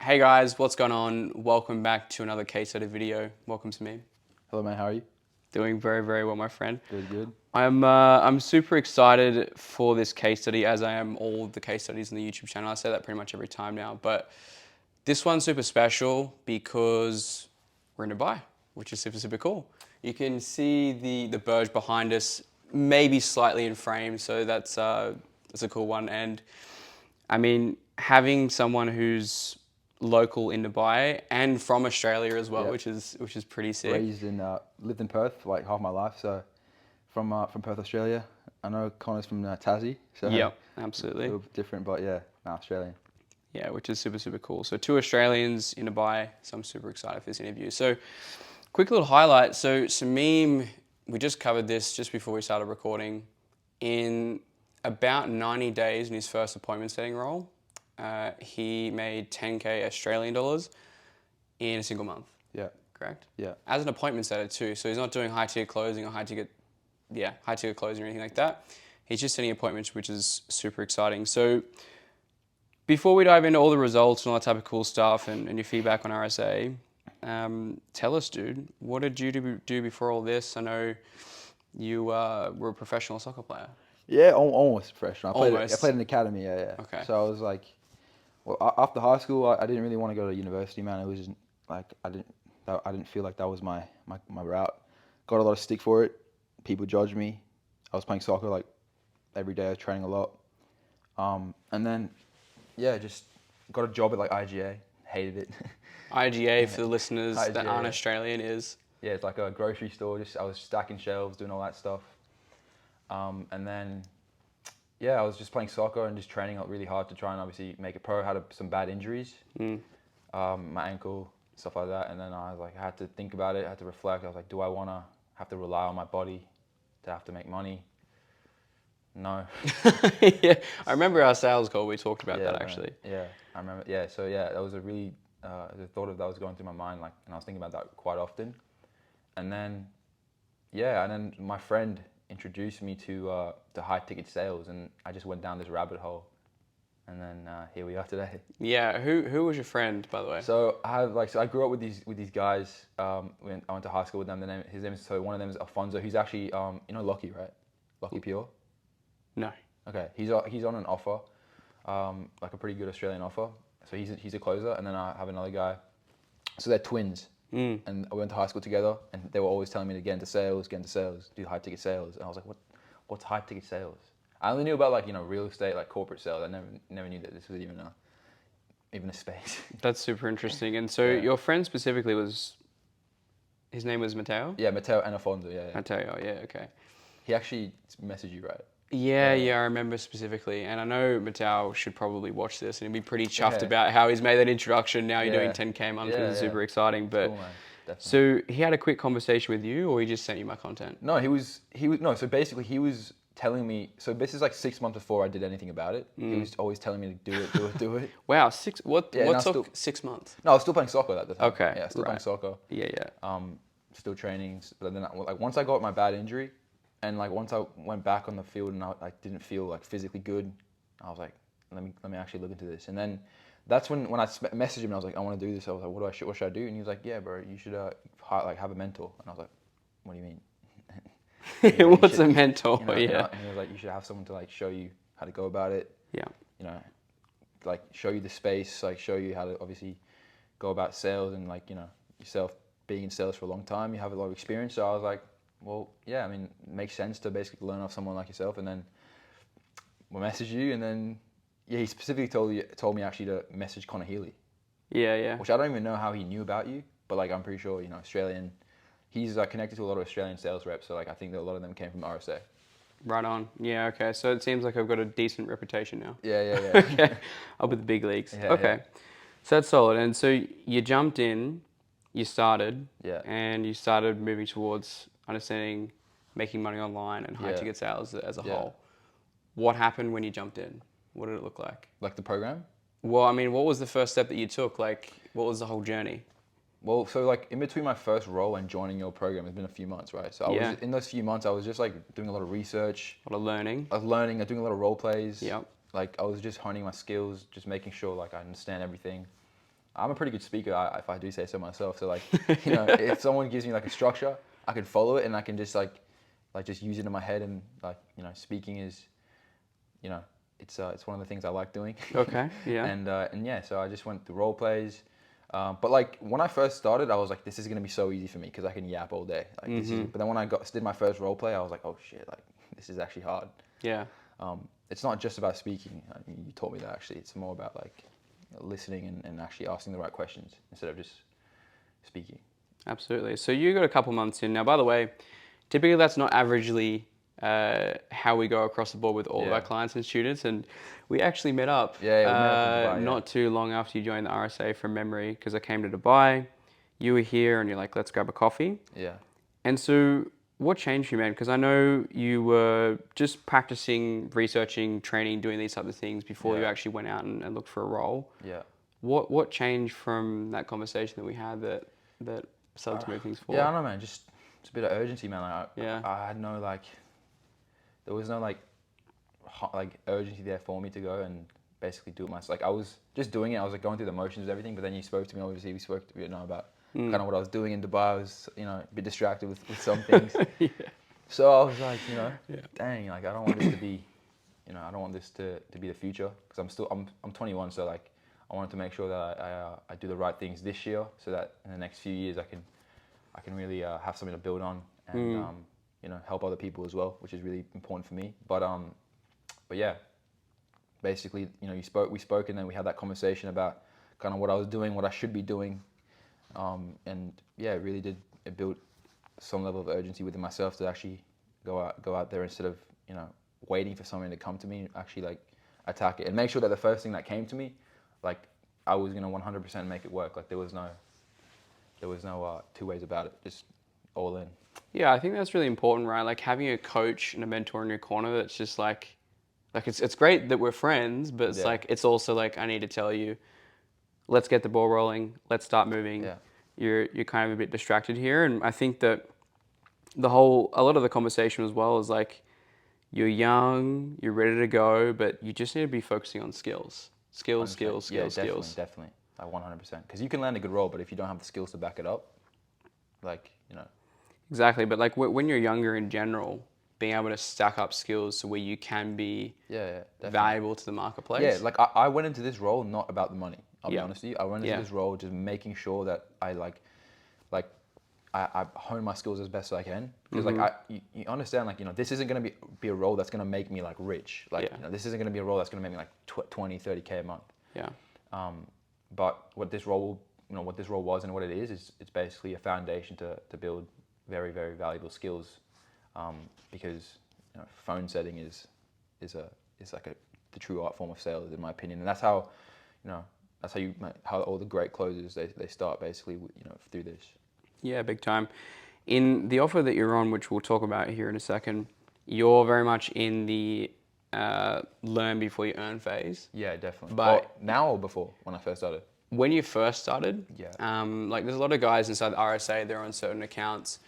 Hey guys, what's going on? Welcome back to another case study video. Welcome to me. Hello, man. How are you? Doing very, very well, my friend. Good. I'm super excited for this case study, as I am all the case studies in the YouTube channel. I say that pretty much every time now, but this one's super special because we're in Dubai, which is super, super cool. You can see the Burj behind us, maybe slightly in frame, so that's a cool one. And I mean, having someone who's local in Dubai and from Australia as well, Yep. which is pretty sick. Lived in Perth for like half my life. So from Perth, Australia. I know Connor's from Tassie. So Yep, a absolutely. little bit different, but yeah, Australian. Yeah, which is super, super cool. So 2 Australians in Dubai, so I'm super excited for this interview. So quick little highlight. So Sameem, we just covered this just before we started recording. In about 90 days in his first appointment setting role, he made 10K Australian dollars in a single month. Yeah. Correct? Yeah. As an appointment setter too. So he's not doing high ticket closing or high ticket closing or anything like that. He's just setting appointments, which is super exciting. So before we dive into all the results and all that type of cool stuff and your feedback on RSA, tell us, dude, what did you do before all this? I know you were a professional soccer player. Yeah, almost professional. I Almost. played in the academy. Yeah. Okay. So I was like, well, after high school, I didn't really want to go to university, man. It was just, like I didn't feel like that was my route. Got a lot of stick for it. People judged me. I was playing soccer like every day. I was training a lot. And then, yeah, just got a job at like IGA. Hated it. IGA, for the listeners that IGA, aren't yeah. Australian, is? Yeah, it's like a grocery store. I was stacking shelves, doing all that stuff. And then, yeah, I was just playing soccer and just training really hard to try and obviously make it pro. Had some bad injuries, my ankle, stuff like that. And then I was like, I had to think about it. I had to reflect. I was like, do I want to have to rely on my body to have to make money? No. Yeah, I remember our sales call. We talked about that actually. Yeah, I remember. Yeah, so yeah, that was a really the thought of that was going through my mind, like, and I was thinking about that quite often. And then, yeah, and then my friend introduced me to high ticket sales, and I just went down this rabbit hole, and then here we are today. Yeah, who was your friend, by the way? So I grew up with these guys. When I went to high school with them. One of them is Alfonso. He's actually you know Lockie, right? Lockie Pure. No. Okay, he's on an offer, like a pretty good Australian offer. So he's a closer, and then I have another guy. So they're twins, and we went to high school together, and they were always telling me to get into sales, do high ticket sales, and I was like, what's high ticket sales? I only knew about like real estate, like corporate sales. I never knew that this was even a space. That's super interesting. And so your friend specifically his name was Mateo? Yeah, Mateo and Alfonso. Yeah. Mateo, yeah, okay. He actually messaged you, right? Yeah, I remember specifically. And I know Mateo should probably watch this and he'd be pretty chuffed about how he's made that introduction. Now you're doing 10K a month, which is super exciting. But cool, man. Definitely. So he had a quick conversation with you, or he just sent you my content? No, he was no. So basically, he was telling me. So this is like 6 months before I did anything about it. He was always telling me to do it. Wow, what took still, 6 months? No, I was still playing soccer at the time. Okay, Yeah, still playing soccer. Yeah. Still training, but then like once I got my bad injury, and like once I went back on the field and I like didn't feel like physically good, I was like, let me actually look into this. And then that's when I messaged him and I was like, I want to do this. I was like, what should I do? And he was like, yeah, bro, you should like have a mentor. And I was like, what do you mean? What's a mentor? Yeah. And he was like, you should have someone to like show you how to go about it. Yeah. Like show you the space, like show you how to obviously go about sales, and like yourself being in sales for a long time, you have a lot of experience. So I was like, well, yeah, I mean, it makes sense to basically learn off someone like yourself. And then we'll message you, and then he specifically told me actually to message Connor Healy. Yeah. Which I don't even know how he knew about you, but like I'm pretty sure Australian. He's connected to a lot of Australian sales reps, so like I think that a lot of them came from RSA. Right on. Yeah. Okay. So it seems like I've got a decent reputation now. Yeah. Okay. Up with the big leagues. Yeah, okay. Yeah. So that's solid. And so you jumped in, you started, and you started moving towards understanding making money online and high ticket sales as a whole. What happened when you jumped in? What did it look like? Like the program? Well, I mean, what was the first step that you took? Like, what was the whole journey? Well, so like in between my first role and joining your program, it's been a few months, right? So in those few months, I was just like doing a lot of research. A lot of learning. I was learning, doing a lot of role plays. Yep. Like I was just honing my skills, just making sure like I understand everything. I'm a pretty good speaker, if I do say so myself. So like, if someone gives me like a structure, I can follow it and I can just like just use it in my head, and like, speaking is, it's one of the things I like doing. Okay, yeah. And yeah, so I just went through role plays. But like when I first started, I was like, this is gonna be so easy for me because I can yap all day. Like this is. But then when I did my first role play, I was like, oh shit, like this is actually hard. Yeah. It's not just about speaking. I mean, you taught me that actually. It's more about like listening and actually asking the right questions instead of just speaking. Absolutely. So you got a couple months in now. By the way, typically that's not averagely how we go across the board with all of our clients and students. And we actually met up, We met up in Dubai, not too long after you joined the RSA from memory, because I came to Dubai. You were here, and you're like, let's grab a coffee. Yeah. And so, what changed you, man? Because I know you were just practicing, researching, training, doing these type of things before you actually went out and looked for a role. Yeah. What changed from that conversation that we had that started to move things forward? Yeah, I don't know, man. Just it's a bit of urgency, man. I had no there was no like urgency there for me to go and basically do it myself. Like I was just doing it. I was like going through the motions of everything. But then you spoke to me. Obviously, we spoke about kind of what I was doing in Dubai. I was a bit distracted with some things. Yeah. So I was like, dang, like I don't want this to be, I don't want this to be the future, because I'm 21. So like I wanted to make sure that I do the right things this year, so that in the next few years I can really have something to build on and help other people as well, which is really important for me. But yeah, basically, we spoke, and then we had that conversation about kind of what I was doing, what I should be doing, and yeah, it built some level of urgency within myself to actually go out there instead of waiting for something to come to me. Actually, like attack it and make sure that the first thing that came to me, like I was gonna 100% make it work. Like there was no two ways about it. Just all in. Yeah, I think that's really important, right? Like having a coach and a mentor in your corner that's just like it's great that we're friends, but it's like it's also like I need to tell you, let's get the ball rolling, let's start moving. Yeah. You're kind of a bit distracted here, and I think that a lot of the conversation as well is like you're young, you're ready to go, but you just need to be focusing on skills. Skills. Definitely. Like 100%. Because you can land a good role, but if you don't have the skills to back it up, like, Exactly, but like when you're younger in general, being able to stack up skills to where you can be valuable to the marketplace. Yeah, like I went into this role not about the money. I'll be honest with you. I went into this role just making sure that I I hone my skills as best as I can, because you understand, like, this isn't going to be a role that's going to make me like rich. Like, this isn't going to be a role that's going to make me like 20, 30K a month. Yeah. But what this role was and what it is it's basically a foundation to build very, very valuable skills, because phone setting is like the true art form of sales, in my opinion, and that's how all the great closers they start basically through this. Yeah, big time. In the offer that you're on, which we'll talk about here in a second, you're very much in the learn before you earn phase. Yeah, definitely. But now or before, when I first started? When you first started, Yeah. There's a lot of guys inside the RSA, they're on certain accounts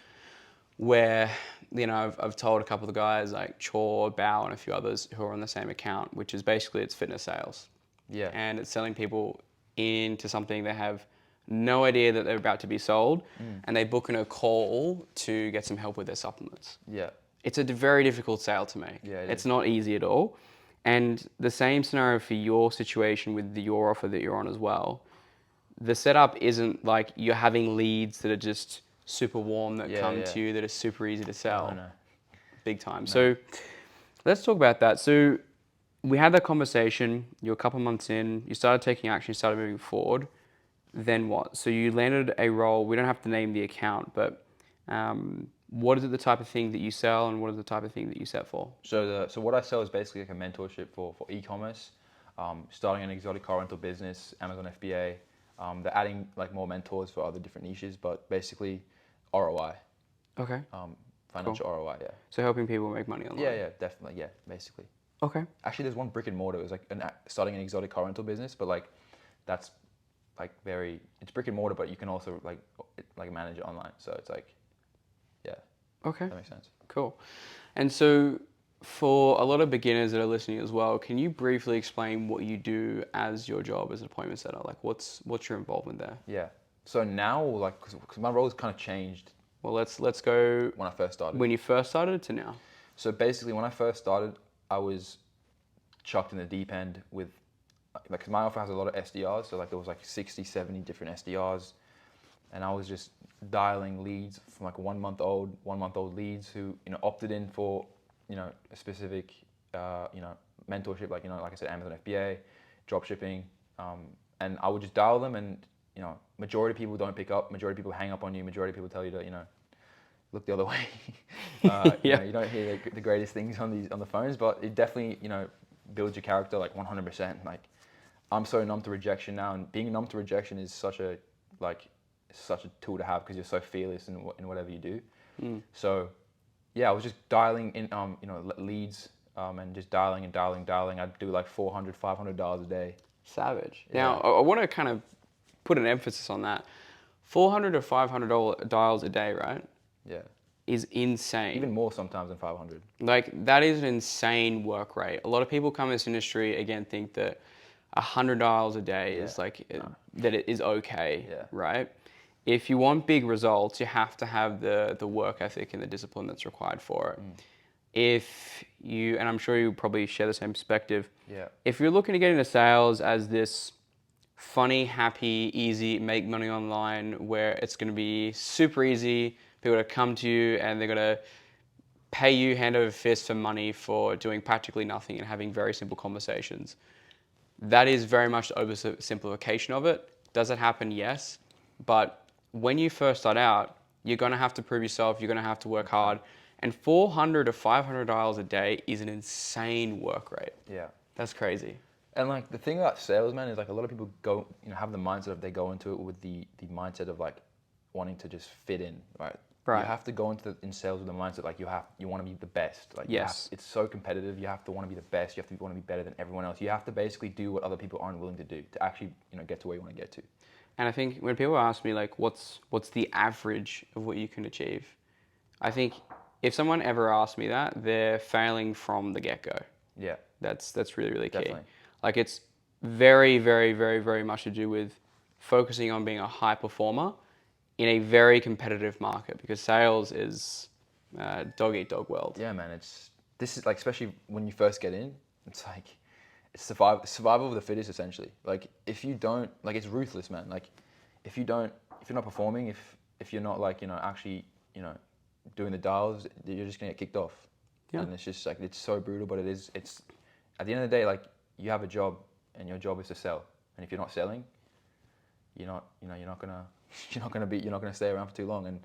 where, I've told a couple of guys like Chor, Bao, and a few others who are on the same account, which is basically it's fitness sales. Yeah. And it's selling people into something they have no idea that they're about to be sold, and they book in a call to get some help with their supplements. Yeah. It's a very difficult sale to make. Yeah, it's not easy at all. And the same scenario for your situation with your offer that you're on as well. The setup isn't like you're having leads that are just super warm that come to you that are super easy to sell. No. Big time. No. So let's talk about that. So we had that conversation, you're a couple months in, you started taking action, you started moving forward. Then what? So you landed a role, we don't have to name the account, but what is it the type of thing that you sell, and what is the type of thing that you set for? So what I sell is basically like a mentorship for e-commerce, starting an exotic car rental business, Amazon FBA. They're adding like more mentors for other different niches, but basically ROI. Okay. Financial Cool. ROI, yeah. So helping people make money online. Yeah, definitely, yeah, basically. Okay. Actually, there's one brick and mortar. It was like starting an exotic car rental business, but like that's like it's brick and mortar, but you can also like manage it online. So it's like, yeah. Okay. That makes sense. Cool. And so For a lot of beginners that are listening as well, can you briefly explain what you do as your job as an appointment setter? Like, what's your involvement there? Yeah. So now, like, because my role's kind of changed Well, let's go when I first started. when you first started to now. So basically, when I first started, I was chucked in the deep end with, like, 'cause my offer has a lot of SDRs. So, like, there was like 60, 70 different SDRs. And I was just dialing leads from like 1 month old leads who, opted in for, a specific, mentorship, like I said, Amazon FBA, drop shipping. And I would just dial them and, majority of people don't pick up, majority of people hang up on you, majority of people tell you to, look the other way. Yeah. You don't hear the greatest things on the phones, but it definitely, builds your character like 100%. Like, I'm so numb to rejection now, and being numb to rejection is such a tool to have because you're so fearless in whatever you do. So, yeah, I was just dialing in, leads, and just dialing and dialing. I'd do like $400, $500 a day. Savage. Yeah. Now, I want to kind of put an emphasis on that. $400 to $500 dials a day, right? Yeah. Is insane. Even more sometimes than 500. Like, that is an insane work rate. A lot of people come in this industry, again, think that $100 a day is that it is okay, Yeah. right? If you want big results, you have to have the work ethic and the discipline that's required for it. If you, and I'm sure you probably share the same perspective, Yeah. if you're looking to get into sales as this funny, happy, easy, make money online where it's going to be super easy, people are going to come to you and they're going to pay you hand over fist for money for doing practically nothing and having very simple conversations. That is very much the oversimplification of it. Does it happen? Yes. But when you first start out, you're going to have to prove yourself. You're going to have to work hard. And $400 to $500 a day is an insane work rate. Yeah. That's crazy. And like the thing about sales, man, is like a lot of people go, have the mindset of they go into it with the mindset of like wanting to just fit in, right? Right. You have to go in sales with the mindset like you want to be the best. Like Yes. It's so competitive. You have to want to be the best. You have to want to be better than everyone else. You have to basically do what other people aren't willing to do to actually get to where you want to get to. And I think when people ask me like, what's the average of what you can achieve? I think if someone ever asks me that, they're failing from the get-go. Yeah. That's really, really key. Definitely. Like, it's very, very, very, very much to do with focusing on being a high performer in a very competitive market, because sales is dog eat dog world. Yeah, man. This is like, especially when you first get in, it's like it's survival of the fittest essentially. Like if you don't, like, it's ruthless, man. Like if you're not performing, if you're not like actually doing the dials, you're just gonna get kicked off. Yeah. And it's just like, it's so brutal, but it's at the end of the day, like, you have a job and your job is to sell. And if you're not selling, you're not gonna stay around for too long. And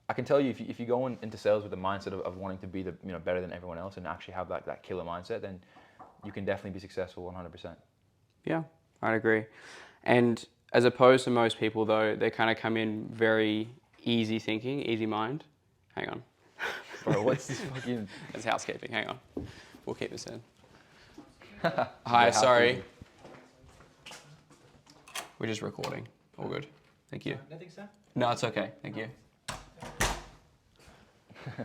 I can tell you, if you go into sales with the mindset of wanting to be the better than everyone else and actually have that killer mindset, then you can definitely be successful 100%. Yeah, I'd agree. And as opposed to most people though, they kind of come in very easy thinking, easy mind. Hang on. Bro, what's this fucking... It's housekeeping, hang on. We'll keep this in. Hi, sorry. We're just recording. All good. Thank you. Nothing, sir? No, it's okay. Thank you.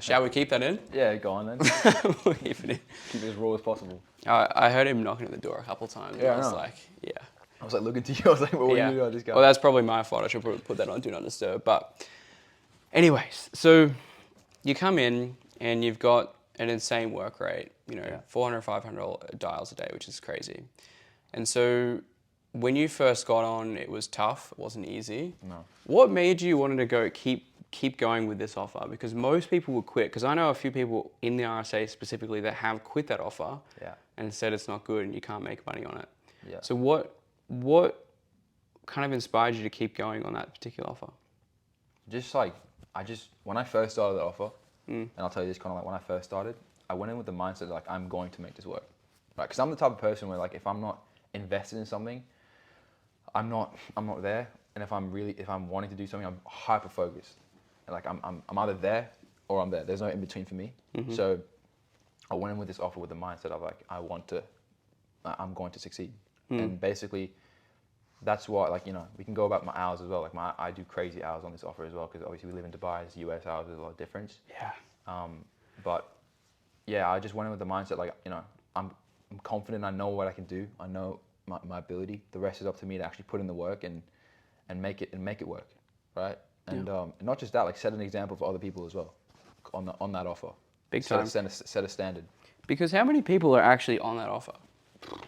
Shall we keep that in? Yeah, go on then. We'll keep it in. Keep it as raw as possible. I heard him knocking at the door a couple of times. Yeah, and I was I know. like, yeah. I was like looking to you. I was like, what are you doing? This guy. Well, that's probably my fault. I should probably put that on Do Not Disturb. But anyways, so you come in and you've got an insane work rate, Yeah. 400, 500 dials a day, which is crazy. And so when you first got on, it was tough. It wasn't easy. No. What made you want to go keep going with this offer? Because most people would quit. Because I know a few people in the RSA specifically that have quit that offer Yeah. and said it's not good and you can't make money on it. Yeah. So what kind of inspired you to keep going on that particular offer? Just like, when I first started the offer, and I'll tell you this, kind of like when I first started, I went in with the mindset like, I'm going to make this work. Right? Because I'm the type of person where, like, if I'm not invested in something, I'm not there. And if I'm wanting to do something, I'm hyper focused. And like I'm either there or I'm there. There's no in between for me. Mm-hmm. So I went in with this offer with the mindset of like, I'm going to succeed. And basically, that's what, like, we can go about my hours as well. Like I do crazy hours on this offer as well, because obviously we live in Dubai. It's US hours, there's a lot of difference. Yeah. But yeah, I just went in with the mindset like, I'm confident. I know what I can do. I know my ability. The rest is up to me to actually put in the work and make it work, right? And not just that, like set an example for other people as well, on that offer. Big time. Set a standard. Because how many people are actually on that offer?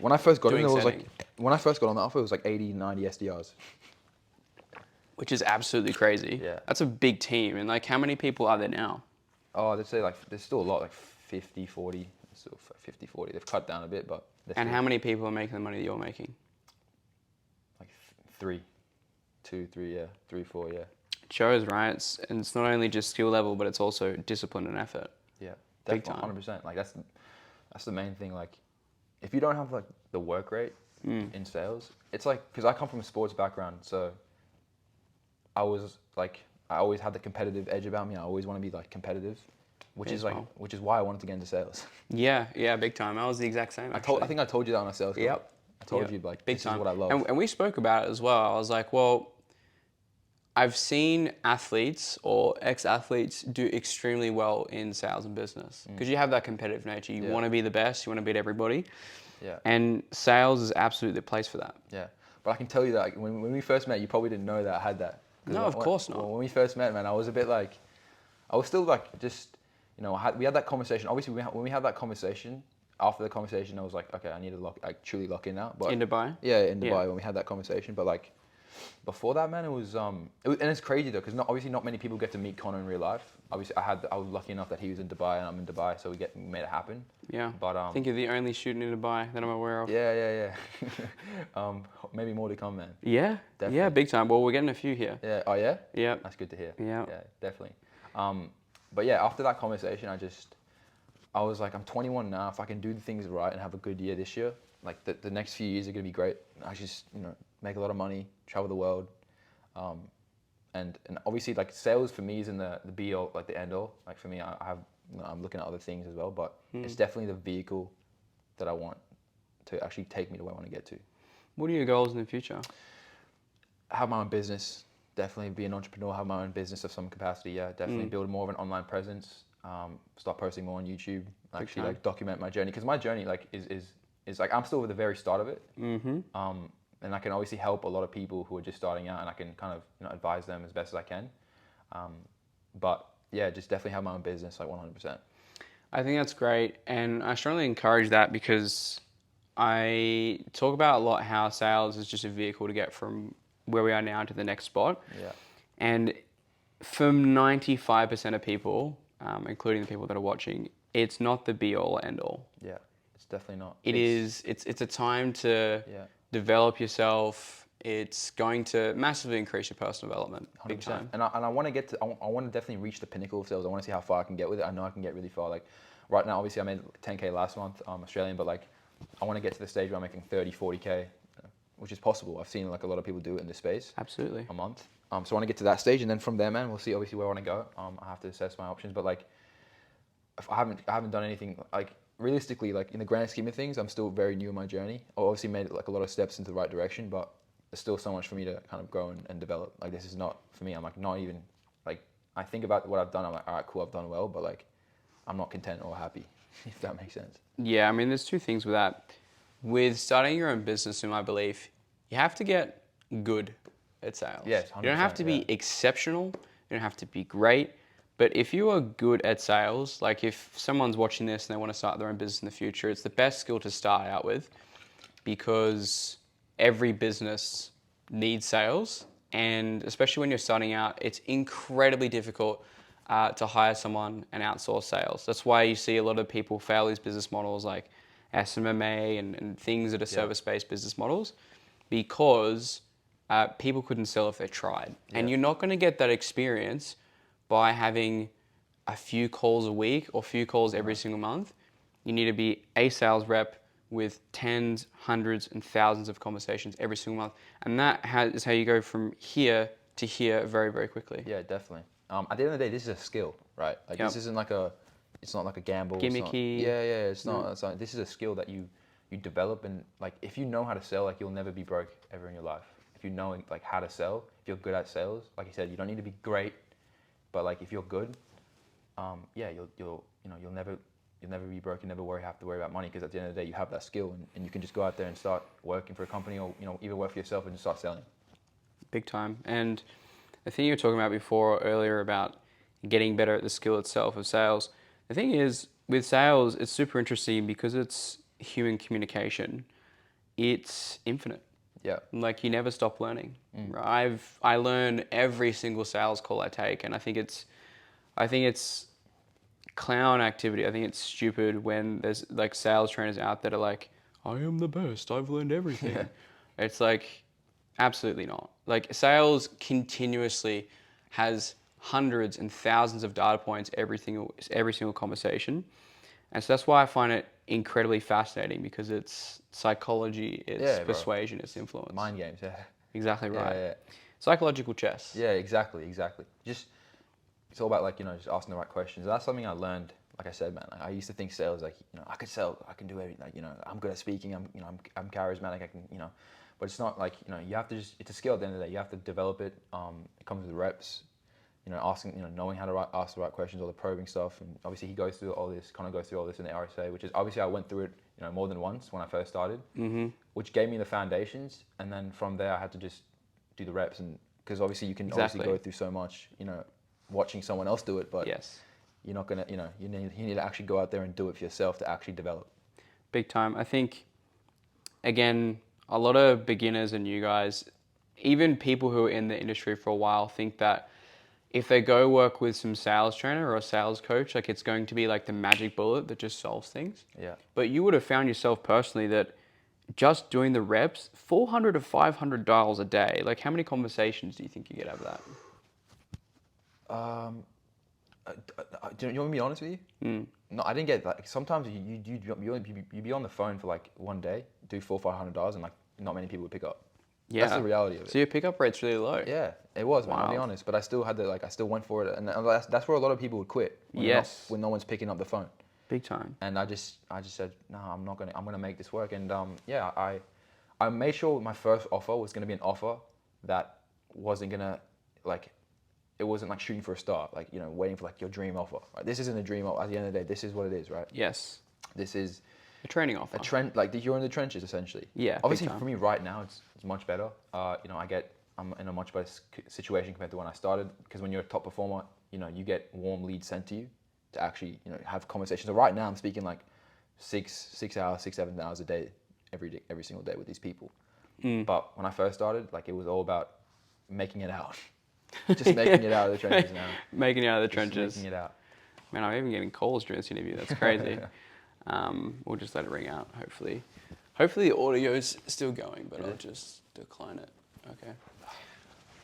When I first got in, Doing there was setting. like when I first got on that offer, it was like 80, 90 SDRs. Which is absolutely crazy. Yeah. That's a big team. And like, how many people are there now? Oh, they'd say like there's still a lot, like 50, 40, still 50, 40. They've cut down a bit, but And how many people are making the money that you're making? like 3, 2, 3, yeah, 3, 4, yeah. It shows, right? And it's not only just skill level, but it's also discipline and effort. Yeah, Big definitely, time. 100%. Like that's the main thing. Like, if you don't have like the work rate in sales, it's like, because I come from a sports background, so I always had the competitive edge about me. I always want to be like competitive, which is why I wanted to get into sales. Yeah, big time. I was the exact same. Actually. I think I told you that on a sales call. Yep. I told you like big this time. is what I love. And we spoke about it as well. I was like, well, I've seen athletes or ex-athletes do extremely well in sales and business because you have that competitive nature. You want to be the best. You want to beat everybody. Yeah. And sales is absolutely the place for that. Yeah. But I can tell you that like, when we first met, you probably didn't know that I had that. No, of course not. When we first met, man, I was a bit like, I was still like just, we had that conversation. Obviously, when we had that conversation, after the conversation, I was like, okay, I need to truly lock in now. But In Dubai? Yeah, in Dubai when we had that conversation. But like, before that, man, it was and it's crazy though, because obviously not many people get to meet Connor in real life. Obviously, I was lucky enough that he was in Dubai and I'm in Dubai, so we made it happen. Yeah. But I think you're the only student in Dubai that I'm aware of. Yeah. Maybe more to come, man. Yeah. Definitely. Yeah, big time. Well, we're getting a few here. Yeah. Oh yeah. Yeah. That's good to hear. Yeah. Yeah, definitely. But yeah, after that conversation, I was like, I'm 21 now. If I can do the things right and have a good year this year, like the next few years are gonna be great. I just make a lot of money, travel the world, and obviously like sales for me isn't the be all, like the end all. Like for me, I'm looking at other things as well, but it's definitely the vehicle that I want to actually take me to where I want to get to. What are your goals in the future? Have my own business. Definitely be an entrepreneur. Have my own business of some capacity. Yeah, definitely build more of an online presence. Start posting more on YouTube. Actually, like document my journey, because my journey like is like I'm still at the very start of it. And I can obviously help a lot of people who are just starting out, and I can kind of advise them as best as I can. But yeah, just definitely have my own business, like 100%. I think that's great, and I strongly encourage that because I talk about a lot how sales is just a vehicle to get from where we are now to the next spot. Yeah. And for 95% of people, including the people that are watching, it's not the be all end all. Yeah, it's definitely not. It's a time to develop yourself. It's going to massively increase your personal development. 100%. Big time. And I want to I want to definitely reach the pinnacle of sales. I want to see how far I can get with it. I know I can get really far. Like right now, obviously I made 10K last month, Australian, but like I want to get to the stage where I'm making 30, 40K, which is possible. I've seen like a lot of people do it in this space. Absolutely. A month. So I want to get to that stage, and then from there, man, we'll see obviously where I want to go. I have to assess my options, but like if I haven't done anything like realistically, like in the grand scheme of things, I'm still very new in my journey. I obviously made like a lot of steps into the right direction, but there's still so much for me to kind of grow and develop. Like this is not for me. I'm like not even like I think about what I've done. I'm like, all right, cool, I've done well, but like I'm not content or happy, if that makes sense. Yeah, I mean, there's two things with that. With starting your own business, in my belief, you have to get good at sales. Yes, 100%, you don't have to be exceptional. You don't have to be great. But if you are good at sales, like if someone's watching this and they want to start their own business in the future, it's the best skill to start out with because every business needs sales. And especially when you're starting out, it's incredibly difficult to hire someone and outsource sales. That's why you see a lot of people fail these business models like SMMA and things that are service-based business models because people couldn't sell if they tried. Yeah. And you're not going to get that experience by having a few calls a week or few calls every single month. You need to be a sales rep with tens, hundreds, and thousands of conversations every single month. And that is how you go from here to here very, very quickly. Yeah, definitely. At the end of the day, this is a skill, right? Like this isn't like it's not like a gamble. Gimmicky. It's not. This is a skill that you develop, and like if you know how to sell, like you'll never be broke ever in your life. If you know like how to sell, if you're good at sales, like you said, you don't need to be great, but like if you're good, you'll never you'll never be broke. You never have to worry about money because at the end of the day, you have that skill and you can just go out there and start working for a company or even work for yourself and just start selling. Big time. And the thing you were talking about before earlier about getting better at the skill itself of sales. The thing is, with sales, it's super interesting because it's human communication. It's infinite. Yeah. Like you never stop learning. I learn every single sales call I take, and I think it's clown activity. I think it's stupid when there's like sales trainers out that are like, I am the best. I've learned everything. Yeah. It's like, absolutely not. Like sales continuously has hundreds and thousands of data points every single conversation. And so that's why I find it incredibly fascinating because it's psychology, it's Yeah, bro. persuasion, it's influence. Mind games, yeah. Exactly right. Yeah. Psychological chess. Yeah, exactly. Just it's all about like just asking the right questions. And that's something I learned. Like I said, man, like, I used to think sales like I could sell, I can do everything. Like I'm good at speaking. I'm charismatic. I can but it's not like you have to just. It's a skill at the end of the day. You have to develop it. It comes with reps. Asking, knowing how to ask the right questions, all the probing stuff, and obviously he goes through all this in the RSA, which is obviously I went through it, more than once when I first started, which gave me the foundations, and then from there I had to just do the reps, and because obviously you can obviously go through so much, watching someone else do it, but yes, you're not gonna, you need to actually go out there and do it for yourself to actually develop. Big time. I think, again, a lot of beginners and you guys, even people who are in the industry for a while, think that if they go work with some sales trainer or a sales coach, like it's going to be like the magic bullet that just solves things. Yeah. But you would have found yourself personally that just doing the reps, $400 to $500 a day. Like how many conversations do you think you get out of that? Do you want me to be honest with you? No, I didn't get that. Like, sometimes you'd be on the phone for like one day, do $400-$500, and like not many people would pick up. Yeah. That's the reality of it. So your pickup rate's really low. Yeah, it was, man. I'll be Wow. honest, but I still had I still went for it, and that's where a lot of people would quit. When no one's picking up the phone. Big time. And I just said, no, I'm gonna make this work. And I made sure my first offer was gonna be an offer that wasn't gonna like, it wasn't like shooting for a star, like waiting for like your dream offer. Right? This isn't a dream offer. At the end of the day, this is what it is, right? Yes. This is a training offer. A trend, like you're in the trenches essentially. Yeah. Obviously, for me right now, it's much better. I'm in a much better situation compared to when I started, because when you're a top performer, you get warm leads sent to you to actually have conversations. So right now, I'm speaking like 6 hours, 7 hours a day, every single day with these people. But when I first started, like it was all about making it out. Just making it out of the trenches now. Making it out of the trenches. Making it out. Man, I'm even getting calls during this interview. That's crazy. We'll just let it ring out, hopefully. Hopefully the audio's still going, but I'll just decline it. Okay.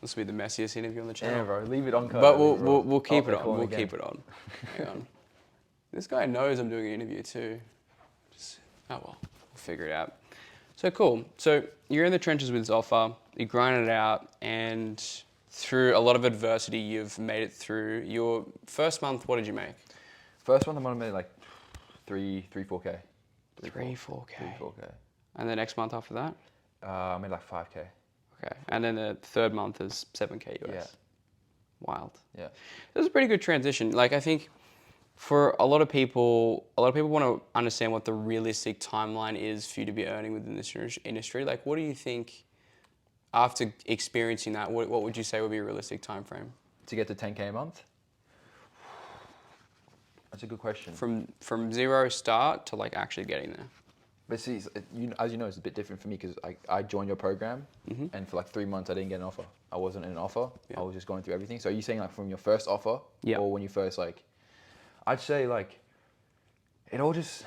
This will be the messiest interview on the channel. Yeah, bro. Leave it on. But we'll keep it on. We'll keep it on. Hang on. This guy knows I'm doing an interview too. Oh well, we'll figure it out. So cool. So you're in the trenches with this offer. You grind it out, and through a lot of adversity, you've made it through. Your first month, what did you make? First month, I might have made like 4K. 4K. And the next month after that? I made like 5K. Okay. And then the third month is 7K US. Yeah. Wild. Yeah. This is a pretty good transition. Like I think for a lot of people want to understand what the realistic timeline is for you to be earning within this industry. Like what do you think, after experiencing that, what would you say would be a realistic time frame? To get to 10K a month? That's a good question. From zero start to like actually getting there. But see, as you know, it's a bit different for me because I joined your program, and for like 3 months I didn't get an offer. I wasn't in an offer. Yeah. I was just going through everything. So are you saying like from your first offer, or when you first like? I'd say like, it all just,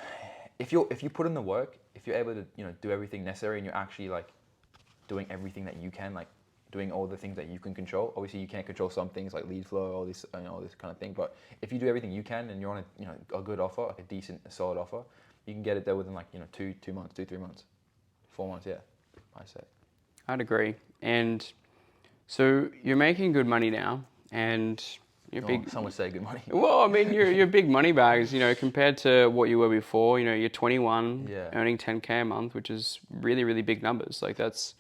if you put in the work, if you're able to do everything necessary, and you're actually like doing everything that you can, like doing all the things that you can control. Obviously, you can't control some things like lead flow, all this kind of thing. But if you do everything you can, and you're on a good offer, like a solid offer, you can get it there within like 2 months, 3 months, 4 months. Yeah, I say. I'd agree. And so you're making good money now, and you're big. Some would say good money. Well, I mean, you're big money bags, compared to what you were before. You're 21, earning 10K a month, which is really, really big numbers. Like that's,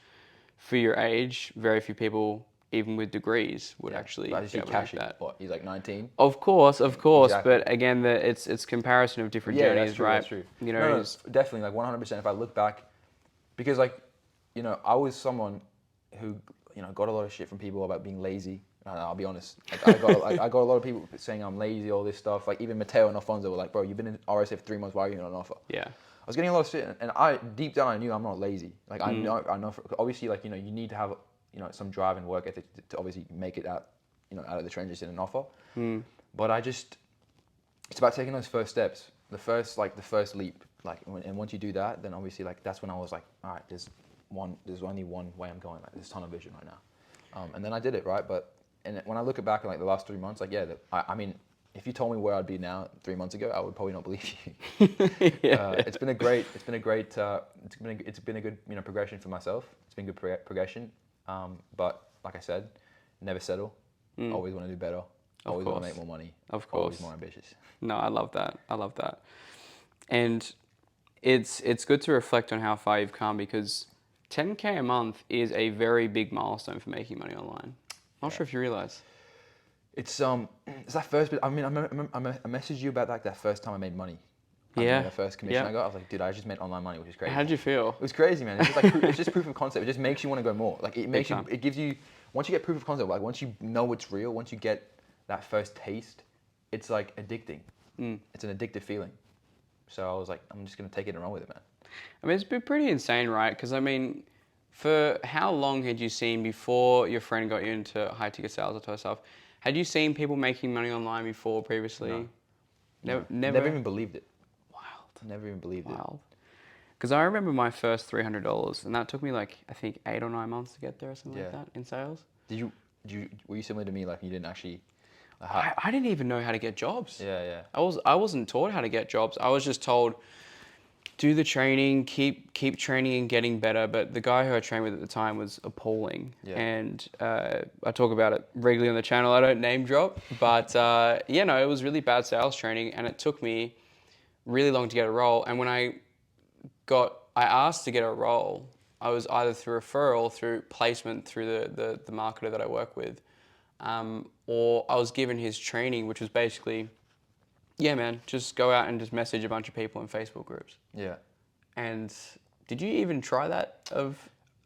for your age, very few people, even with degrees, would actually But I be just see able to make Kashi, that. what, he's like 19? Of course. Exactly. But again, it's comparison of different Yeah, journeys, that's true, right? that's true. You know, No, definitely, like 100%. If I look back, because like, you know, I was someone who, you know, got a lot of shit from people about being lazy. I'll be honest. Like, I got a lot of people saying I'm lazy, all this stuff. Like even Mateo and Alfonso were like, bro, you've been in RSA for 3 months. Why are you not on offer? yeah. I was getting a lot of shit, and I deep down I knew I'm not lazy. Like I know. Obviously, like, you know, you need to have, you know, some drive and work ethic to obviously make it out, you know, out of the trenches in an offer. But it's about taking those first steps, the first leap. Like, and once you do that, then obviously, like, that's when I was like, all right, there's only one way I'm going. Like, there's a ton of vision right now. And then I did it, right? But and when I look back at like the last 3 months, like, yeah, I mean, if you told me where I'd be now 3 months ago, I would probably not believe you. It's been a good, you know, progression for myself. It's been good progression. But like I said, never settle. Always want to do better. Always want to make more money. Of course. Always more ambitious. No, I love that. I love that. And it's good to reflect on how far you've come, because 10K a month is a very big milestone for making money online. Not sure if you realize. It's that first bit. I mean, I messaged you about that first time I made money. Yeah. The first commission I got, I was like, dude, I just made online money, which is crazy. How did you feel? It was crazy, man. It's just like it's just proof of concept. It just makes you want to go more. Like it makes you, it gives you, once you get proof of concept, like once you know it's real, once you get that first taste, it's like addicting. It's an addictive feeling. So I was like, I'm just gonna take it and run with it, man. I mean, it's been pretty insane, right? Because I mean, for how long had you seen before your friend got you into high ticket sales or type of stuff? Had you seen people making money online before previously? No. Never Never even believed it. Wild. Never even believed it. Because I remember my first $300, and that took me like, I think 8 or 9 months to get there or something like that in sales. Were you similar to me? Like you didn't actually. I didn't even know how to get jobs. Yeah. I wasn't taught how to get jobs. I was just told, do the training, keep training and getting better. But the guy who I trained with at the time was appalling. Yeah. And I talk about it regularly on the channel. I don't name drop. But it was really bad sales training. And it took me really long to get a role. And when I asked to get a role, I was either through referral, through placement, through the marketer that I work with, or I was given his training, which was basically, yeah, man, just go out and just message a bunch of people in Facebook groups. Yeah. And did you even try that?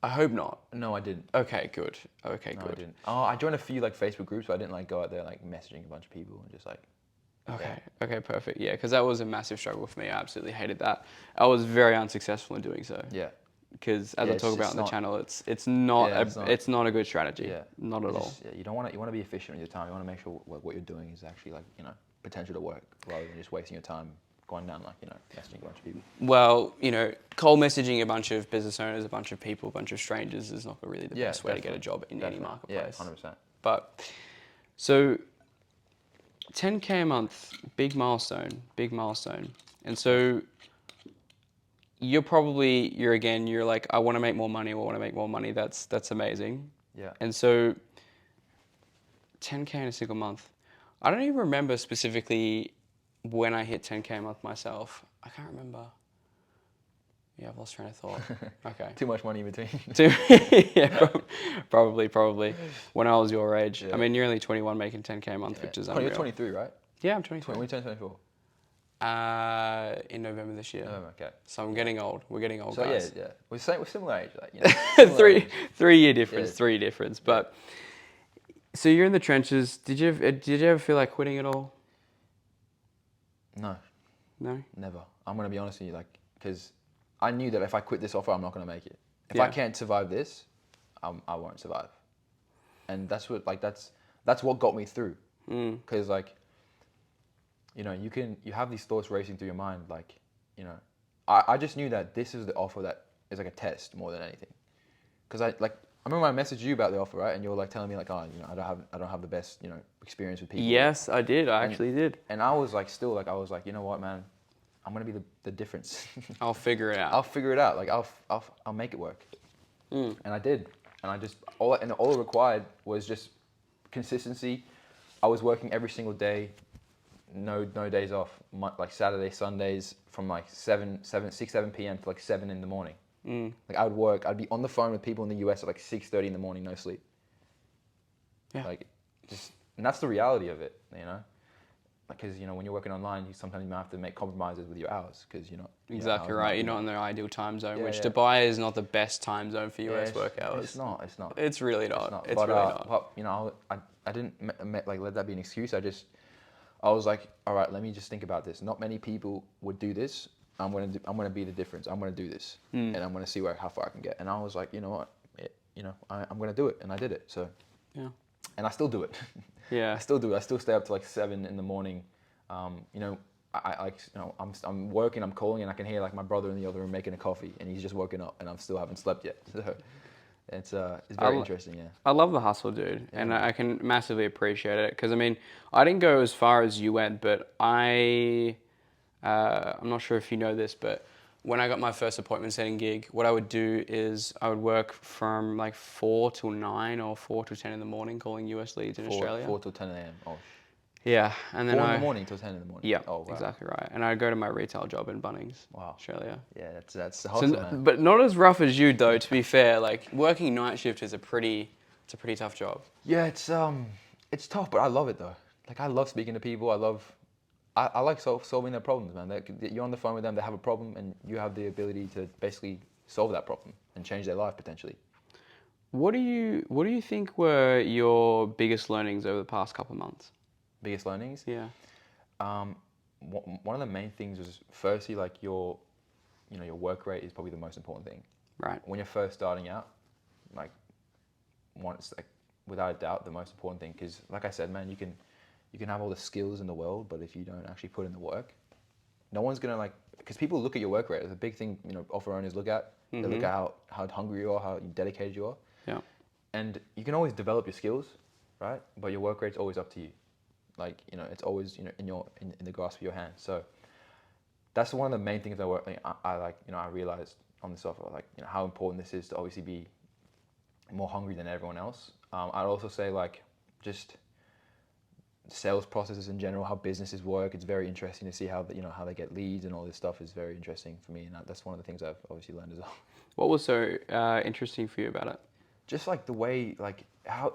I hope not. No, I didn't. Okay, good. Okay, No, good. I didn't. Oh, I joined a few like Facebook groups, but I didn't like go out there like messaging a bunch of people and just like. Okay. Okay, perfect. Yeah, because that was a massive struggle for me. I absolutely hated that. I was very unsuccessful in doing so. Yeah. Because as I talk about on the channel, it's not a good strategy. Yeah. Not at all. Yeah, you want to be efficient with your time. You want to make sure what you're doing is actually like, you know, potential to work, rather than just wasting your time going down like, you know, messaging a bunch of people. Well, you know, cold messaging a bunch of business owners, a bunch of people, a bunch of strangers is not really the best way to get a job in any marketplace. Yeah, 100%. But so 10K a month, big milestone. And so you're like, I want to make more money. That's amazing. Yeah. And so 10K in a single month. I don't even remember specifically when I hit 10K a month myself. I can't remember. Yeah, I've lost train of thought. Okay. Too much money in between. Yeah, probably. When I was your age. Yeah. I mean, you're only 21 making 10K a month, which is unreal. You're 23, right? Yeah, I'm 23. When you turn 24? In November this year. November, okay. So I'm getting old. We're getting old, So guys. yeah. We're similar age, like, you know. Three-year difference. 3 year difference. But so you're in the trenches. Did you ever feel like quitting at all? No. No? Never. I'm gonna be honest with you, like, because I knew that if I quit this offer, I'm not gonna make it. If I can't survive this, I won't survive. And that's what got me through. Because like, you know, you have these thoughts racing through your mind, like, you know, I just knew that this is the offer that is like a test more than anything. Because I remember I messaged you about the offer, right? And you were like telling me like, oh, you know, I don't have the best, you know, experience with people. Yes, I did. I actually did. And I was like, you know what, man, I'm gonna be the difference. I'll figure it out. I'll figure it out. Like I'll make it work. And I did. And I just all it required was just consistency. I was working every single day, no days off. Like Saturday, Sundays, from like 7 p.m. to like 7 in the morning. Like I would work. I'd be on the phone with people in the US at like 6:30 in the morning, no sleep. Yeah. Like, and that's the reality of it, you know? Because, when you're working online, sometimes you might have to make compromises with your hours because you're not... Exactly hours right. might You're be... not in the ideal time zone, Yeah, which yeah. Dubai is not the best time zone for Yeah, US work it's hours. not. It's not. It's really It's not. not. It's But really not. I didn't like let that be an excuse. I was like, all right, let me just think about this. Not many people would do this. I'm gonna be the difference. I'm gonna do this, and I'm gonna see how far I can get. And I was like, you know what, I'm gonna do it, and I did it. So, Yeah. and I still do it. Yeah. I still do it. I still stay up to like 7 in the morning. I'm working. I'm calling, and I can hear like my brother in the other room making a coffee, and he's just woken up, and I'm still haven't slept yet. So it's very interesting. Yeah. I love the hustle, dude, and man. I can massively appreciate it because I mean, I didn't go as far as you went, but I'm not sure if you know this, but when I got my first appointment setting gig, what I would do is I would work from like 4 till 9 or 4 till 10 in the morning calling US leads in Australia. 4 till 10 a.m. Oh, Yeah, and then 4 in the morning till 10 in the morning. Yeah, Oh, wow. exactly right. And I'd go to my retail job in Bunnings, Wow. Australia. Yeah, that's the hustle, man. But not as rough as you, though. To be fair, like working night shift is a pretty tough job. Yeah, it's tough, but I love it though. Like I love speaking to people. I like solving their problems, man. You're on the phone with them, they have a problem, and you have the ability to basically solve that problem and change their life potentially. What do you think were your biggest learnings over the past couple of months? Biggest learnings? Yeah. One of the main things was firstly like your work rate is probably the most important thing. Right. When you're first starting out, like without a doubt the most important thing, because like I said, man, you can have all the skills in the world, but if you don't actually put in the work, no one's gonna because people look at your work rate. It's a big thing, offer owners look at. They look at how hungry you are, how dedicated you are. Yeah. And you can always develop your skills, right? But your work rate's always up to you. Like, it's always, in the grasp of your hand. So that's one of the main things I realized on this offer, like, how important this is to obviously be more hungry than everyone else. I'd also say like just sales processes in general, how businesses work. It's very interesting to see how how they get leads and all this stuff is very interesting for me. And that's one of the things I've obviously learned as well. What was so interesting for you about it? Just like the way, how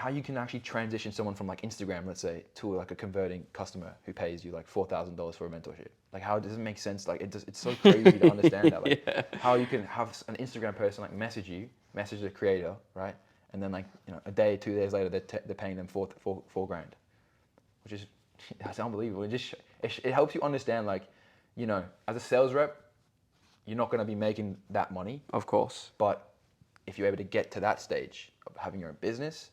you can actually transition someone from like Instagram, let's say, to like a converting customer who pays you like $4,000 for a mentorship. Like, how does it make sense? Like, it's so crazy to understand that. Like, Yeah. how you can have an Instagram person like message the creator, right? And then like, a day, 2 days later, they're paying them four grand, which is, that's unbelievable. It helps you understand, like, as a sales rep, you're not going to be making that money. Of course. But if you're able to get to that stage of having your own business,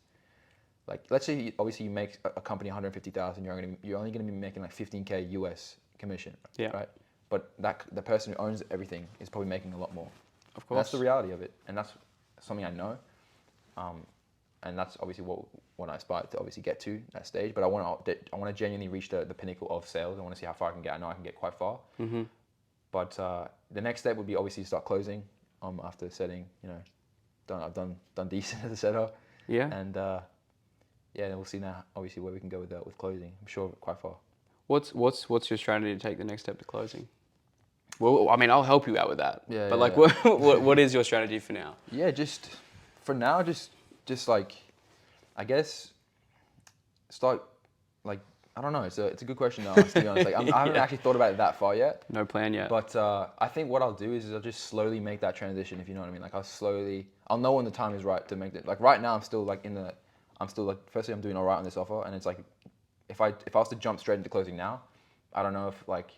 like, let's say obviously you make a company 150,000, you're only going to be making like 15K US commission, Yeah. right? But the person who owns everything is probably making a lot more. Of course. That's the reality of it, and that's something I know, and that's obviously what I aspire to obviously get to that stage. But I want to genuinely reach the pinnacle of sales. I want to see how far I can get. I know I can get quite far. Mm-hmm. But the next step would be obviously start closing. After setting, I've done decent as a setter. Yeah. And yeah, then we'll see now obviously where we can go with closing. I'm sure quite far. What's your strategy to take the next step to closing? Well, I mean, I'll help you out with that. Yeah, But yeah, like, yeah. what is your strategy for now? Yeah, just for now, just like, I guess, start like, I don't know. It's a good question to ask, to be honest. Like, I haven't actually thought about it that far yet. No plan yet. But I think what I'll do is I'll just slowly make that transition, if you know what I mean. Like, I'll know when the time is right to make it. Like, right now, I'm still like, firstly, I'm doing all right on this offer. And it's like, if I was to jump straight into closing now, I don't know if like,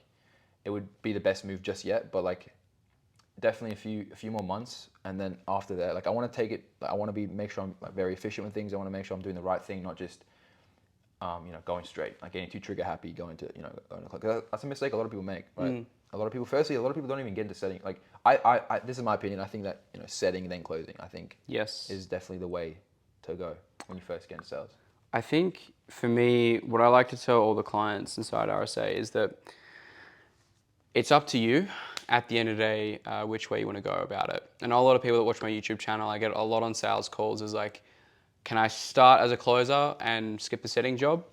it would be the best move just yet. But like, definitely a few more months. And then after that, like, I want to take it, I want to make sure I'm like very efficient with things. I want to make sure I'm doing the right thing, not just, going straight, like getting too trigger happy, going to that's a mistake a lot of people make, right? A lot of people don't even get into setting. Like, I this is my opinion. I think that setting and then closing, I think, Yes, is definitely the way to go when you first get into sales. I think for me, what I like to tell all the clients inside RSA is that it's up to you at the end of the day which way you want to go about it. And a lot of people that watch my YouTube channel, I get a lot on sales calls, is like, can I start as a closer and skip the setting job?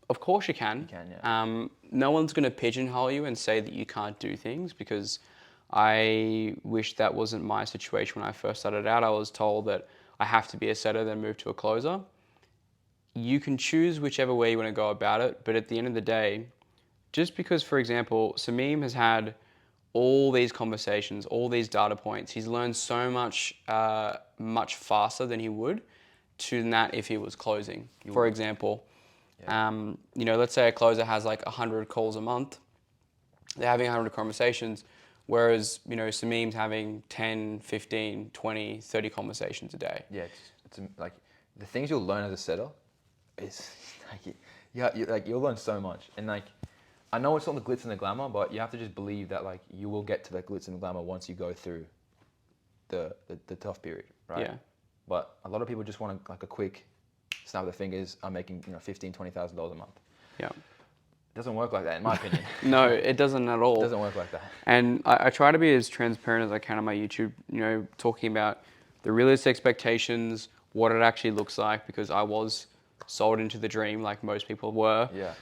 Of course you can. You can, yeah. No one's going to pigeonhole you and say that you can't do things, because I wish that wasn't my situation when I first started out. I was told that I have to be a setter, then move to a closer. You can choose whichever way you want to go about it, but at the end of the day, just because, for example, Samim has had all these conversations, all these data points, he's learned so much, much faster than he would to that if he was closing. For example, let's say a closer has like 100 calls a month. They're having 100 conversations, whereas, Samim's having 10, 15, 20, 30 conversations a day. Yeah, it's like the things you'll learn as a setter is like, you'll learn so much. And like, I know it's not the glitz and the glamour, but you have to just believe that like you will get to the glitz and the glamour once you go through the tough period, right? Yeah. But a lot of people just want like a quick snap of the fingers. I'm making $15,000, $20,000 a month. Yeah. It doesn't work like that, in my opinion. No, it doesn't at all. It doesn't work like that. And I try to be as transparent as I can on my YouTube, talking about the realistic expectations, what it actually looks like, because I was sold into the dream like most people were. Yeah.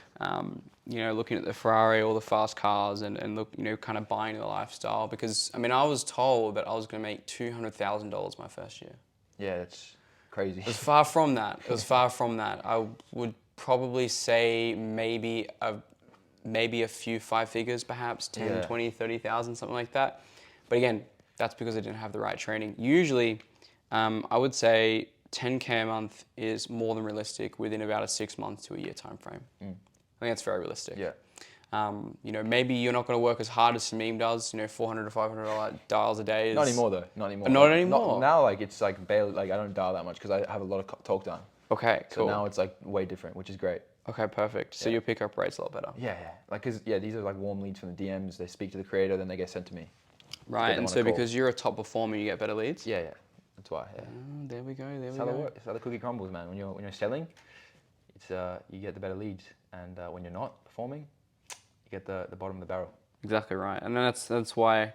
Looking at the Ferrari, all the fast cars and look, kind of buying the lifestyle, because I was told that I was going to make $200,000 my first year. Yeah, it's crazy. It was far from that. I would probably say maybe a few five figures, perhaps 10, 20, 30,000, something like that. But again, that's because I didn't have the right training. Usually, I would say 10K a month is more than realistic within about a 6 months to a year time frame. I think that's very realistic. Yeah. Maybe you're not going to work as hard as Samim does, $400 to $500 dials a day. Not anymore though. Not anymore. Not anymore. Now, like it's like barely. Like I don't dial that much because I have a lot of talk time. Okay, cool. So now it's like way different, which is great. Okay, perfect. So your pickup rate's a lot better. Yeah. Like these are like warm leads from the DMs. They speak to the creator, then they get sent to me. Right, and so because you're a top performer, you get better leads. Yeah. That's why. Yeah. There we go. That's how it works. That's how the cookie crumbles, man. When you're selling, it's you get the better leads, and when you're not performing, you get the bottom of the barrel. Exactly right, and that's why,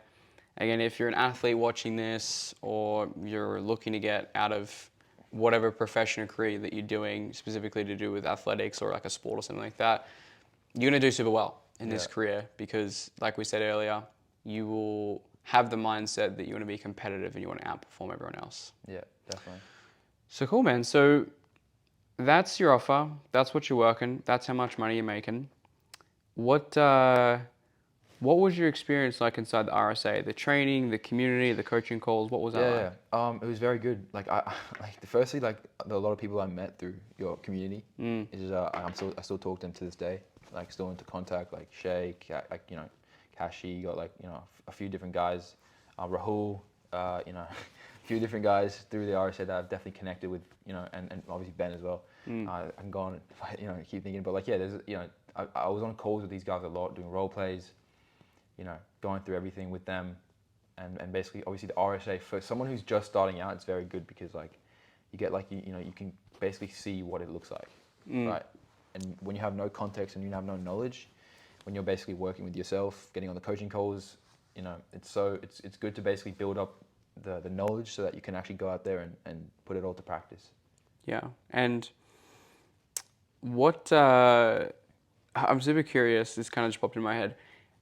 again, if you're an athlete watching this, or you're looking to get out of whatever profession or career that you're doing, specifically to do with athletics or like a sport or something like that, you're gonna do super well in this career, because, like we said earlier, you will have the mindset that you want to be competitive and you want to outperform everyone else. Yeah, definitely. So cool, man. So that's your offer. That's what you're working. That's how much money you're making. What was your experience like inside the RSA? The training, the community, the coaching calls. What was that like? Yeah. It was very good. Like firstly, like a lot of people I met through your community is I still talk to them to this day. Like still into contact. Like Shay, Kashi, got a few different guys, Rahul, a few different guys through the RSA that I've definitely connected with, and obviously Ben as well. I can go on and keep thinking, but there's I was on calls with these guys a lot, doing role plays, going through everything with them, and basically obviously the RSA for someone who's just starting out, it's very good because you get you can basically see what it looks like, right? And when you have no context and you have no knowledge, when you're basically working with yourself, getting on the coaching calls, it's good to basically build up the knowledge so that you can actually go out there and put it all to practice. Yeah, and what I'm super curious. This kind of just popped in my head.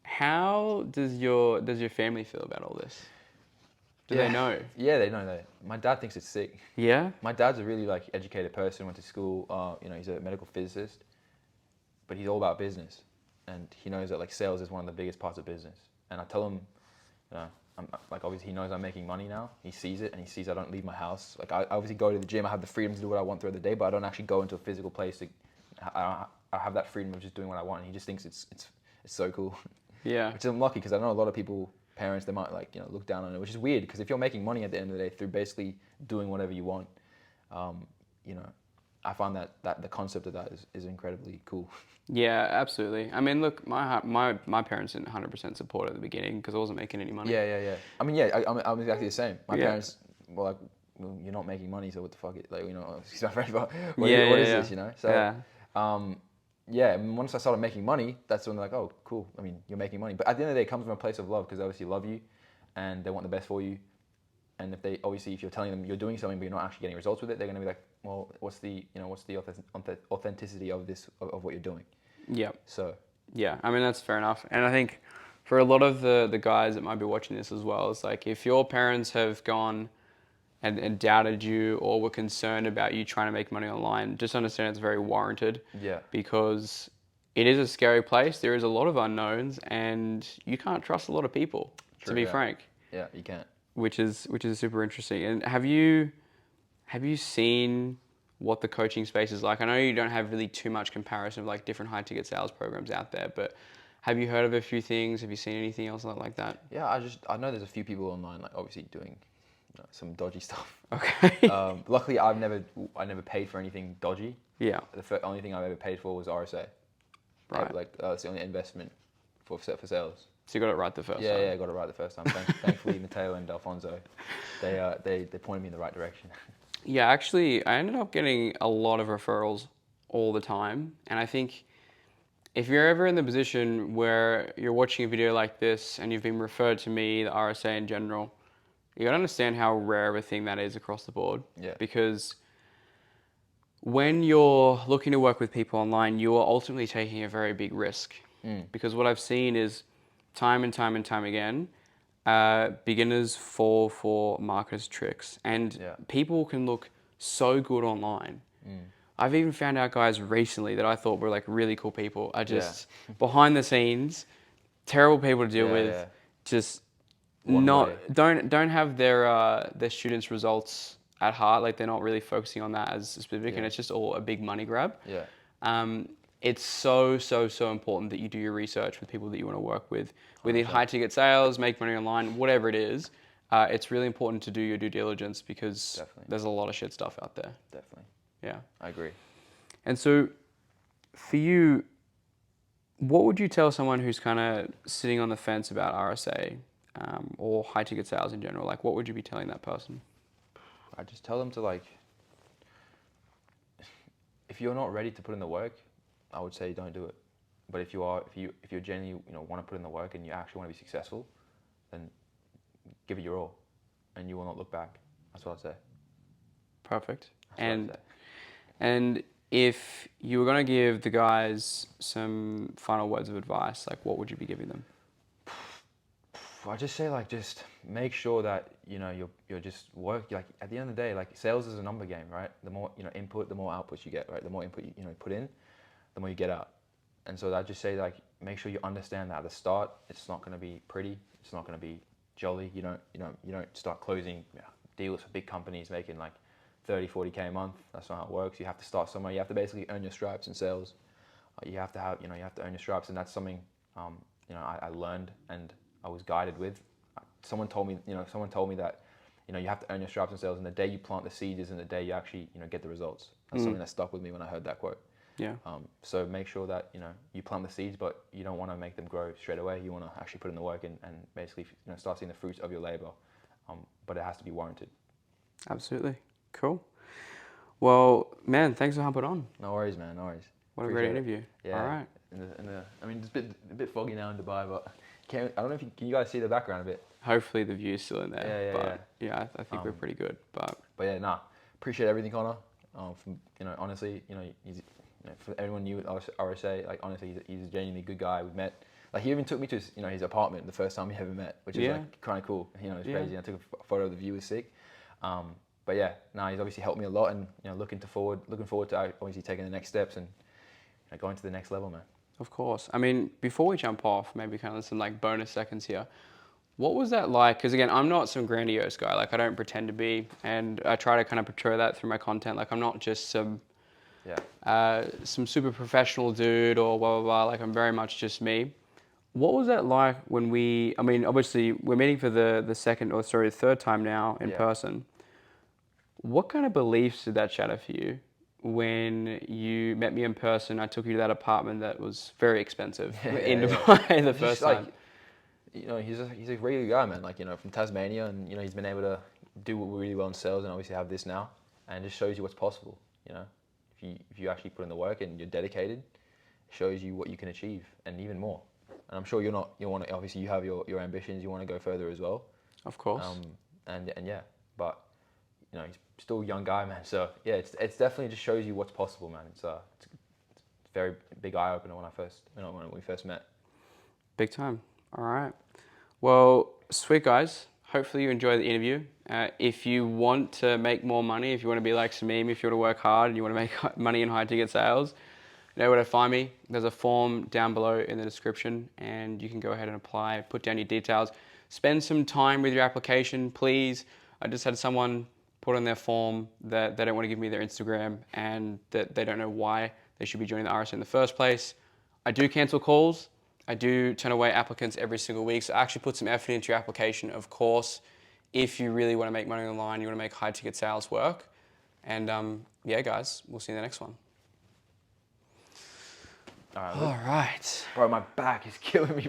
How does your family feel about all this? Do they know? Yeah, they know. My dad thinks it's sick. Yeah. My dad's a really educated person. Went to school. He's a medical physicist, but he's all about business. And he knows that sales is one of the biggest parts of business. And I tell him, I'm obviously he knows I'm making money now. He sees it, and he sees I don't leave my house. I obviously go to the gym. I have the freedom to do what I want throughout the day, but I don't actually go into a physical place. I have that freedom of just doing what I want. And he just thinks it's so cool. Yeah. Which I'm lucky because I know a lot of people, parents, they might look down on it, which is weird because if you're making money at the end of the day through basically doing whatever you want, I find that the concept of that is incredibly cool. Yeah, absolutely. I mean, look, my parents didn't 100% support at the beginning because I wasn't making any money. Yeah. I mean, I'm exactly the same. My parents were like, well, you're not making money, so what the fuck? Excuse my French, but what is this, So, and once I started making money, that's when they're like, oh, cool. I mean, you're making money. But at the end of the day, it comes from a place of love because they obviously love you and they want the best for you. And if you're telling them you're doing something but you're not actually getting results with it, they're going to be like, well, what's the authenticity of this, of what you're doing? Yeah. So. Yeah, I mean, that's fair enough. And I think for a lot of the guys that might be watching this as well, it's like if your parents have gone, and doubted you or were concerned about you trying to make money online, just understand it's very warranted. Yeah. Because it is a scary place. There is a lot of unknowns, and you can't trust a lot of people, to True, be yeah. frank. Yeah, you can't. Which is super interesting. And have you seen what the coaching space is like? I know you don't have really too much comparison of like different high ticket sales programs out there, but have you heard of a few things? Have you seen anything else like that? Yeah, I know there's a few people online like obviously doing some dodgy stuff. Okay. Luckily, I never paid for anything dodgy. Yeah. The only thing I've ever paid for was RSA. Right. Like it's the only investment for sales. So you got it right the first time. Yeah, I got it right the first time. Thankfully, Matteo and Alfonso, they pointed me in the right direction. Yeah, actually, I ended up getting a lot of referrals all the time, and I think if you're ever in the position where you're watching a video like this and you've been referred to me, the RSA in general, you gotta understand how rare of a thing that is across the board. Yeah. Because when you're looking to work with people online, you are ultimately taking a very big risk. Because what I've seen is time and time and time again, beginners fall for marketers' tricks, and people can look so good online. I've even found out guys recently that I thought were like really cool people are just behind the scenes, terrible people to deal with. Just don't have their students' results at heart. Like they're not really focusing on that as specific, and it's just all a big money grab. It's so important that you do your research with people that you want to work with. Within high ticket sales, make money online, whatever it is, it's really important to do your due diligence because there's a lot of shit stuff out there. Definitely. Yeah. I agree. And so for you, what would you tell someone who's kind of sitting on the fence about RSA or high ticket sales in general? Like what would you be telling that person? I just tell them to like, if you're not ready to put in the work, I would say don't do it. But if you're genuinely want to put in the work and you actually want to be successful, then give it your all, and you will not look back. That's what I'd say. Perfect. And if you were going to give the guys some final words of advice, like what would you be giving them? I just say like just make sure that you're just like at the end of the day, like sales is a number game, right? The more input, the more outputs you get, right? The more input you put in, the more you get out. And so I just say like make sure you understand that at the start it's not going to be pretty, it's not going to be jolly. You don't start closing deals for big companies making like 30-40K a month. That's not how it works. You have to start somewhere. You have to basically earn your stripes in sales. You have to earn your stripes, and that's something I learned and I was guided with. Someone told me that you have to earn your stripes in sales, and the day you plant the seeds is in the day you actually get the results. That's something that stuck with me when I heard that quote. Yeah. So make sure that you plant the seeds, but you don't want to make them grow straight away. You want to actually put in the work and basically start seeing the fruits of your labor. But it has to be warranted. Absolutely. Cool. Well, man, thanks for hopping on. No worries, man. No worries. What a great interview. Yeah. All right. I mean, it's a bit foggy now in Dubai, but I don't know if can you guys see the background a bit? Hopefully the view's still in there. Yeah. I think we're pretty good. But yeah, appreciate everything, Connor. Honestly, he's for everyone new at RSA, like honestly, he's a genuinely good guy. We've met. Like he even took me to his apartment the first time we ever met, which is like kind of cool. It's crazy. I took a photo of the view, was sick. But yeah, he's obviously helped me a lot, and looking forward to obviously taking the next steps and going to the next level, man. Of course. I mean, before we jump off, maybe kind of some like bonus seconds here. What was that like? Because again, I'm not some grandiose guy. Like I don't pretend to be, and I try to kind of portray that through my content. Like I'm not just some super professional dude or blah blah blah. Like I'm very much just me. What was that like when obviously we're meeting for the third time now in person. What kind of beliefs did that shatter for you when you met me in person? I took you to that apartment that was very expensive in Dubai the first time. He's a really good guy, man. Like from Tasmania, and he's been able to do really well in sales, and obviously have this now, and it just shows you what's possible. If you actually put in the work and you're dedicated, it shows you what you can achieve and even more. And I'm sure you want to obviously you have your ambitions, you want to go further as well. Of course. But he's still a young guy, man. So yeah, it's definitely just shows you what's possible, man. It's a very big eye opener when we first met. Big time. All right. Well, sweet guys. hopefully you enjoy the interview. If you want to make more money, if you want to be like Sameem, if you want to work hard and you want to make money in high ticket sales, you know where to find me. There's a form down below in the description and you can go ahead and apply, put down your details. Spend some time with your application, please. I just had someone put on their form that they don't want to give me their Instagram and that they don't know why they should be joining the RSA in the first place. I do cancel calls. I do turn away applicants every single week. So actually put some effort into your application, of course, if you really want to make money online, you want to make high ticket sales work. And yeah, guys, we'll see you in the next one. All right. All right. Bro, my back is killing me.